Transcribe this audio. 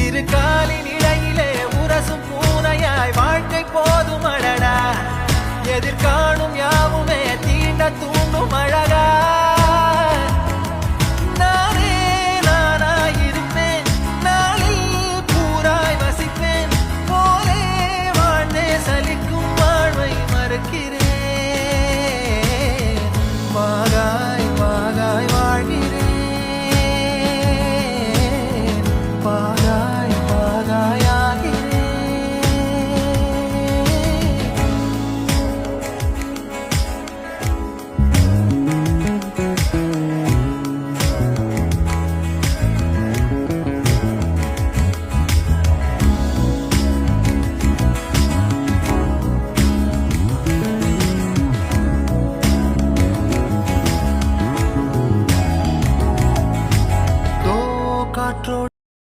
இரு காலின் இடையிலே உரசும் பூனையாய் வாழ்க்கை போதும் அடடா எதிர்காணும் யாவுமே தீண்ட